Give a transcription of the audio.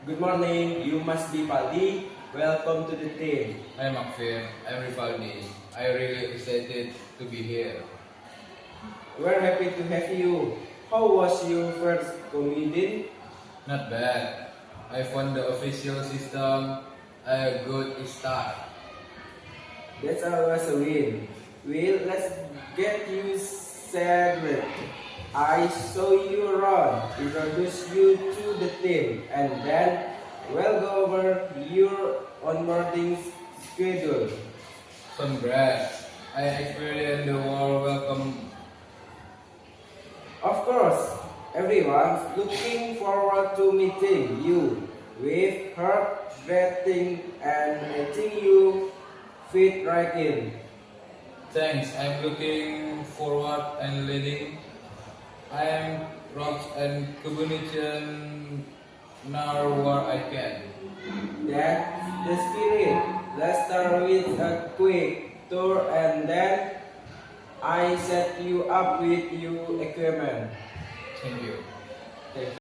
Good morning, you must be Paldi. Welcome to the team. I'm Akfir. I'm Rifaldi. I'm really excited to be here. We're happy to have you. How was your first comedian? Not bad. I found the official system a good start. That's always a win. Well, let's get you settled. I saw you around, introduce you to the team, and then we'll go over your onboarding schedule. Congrats. I experienced the warm welcome. Of course, everyone's looking forward to meeting you. We've heard great things and I think you fit right in. Thanks. I'm looking forward and leading. I am rocks and communication now where I can. That's the spirit. Let's start with a quick tour and then I set you up with your equipment. Thank you.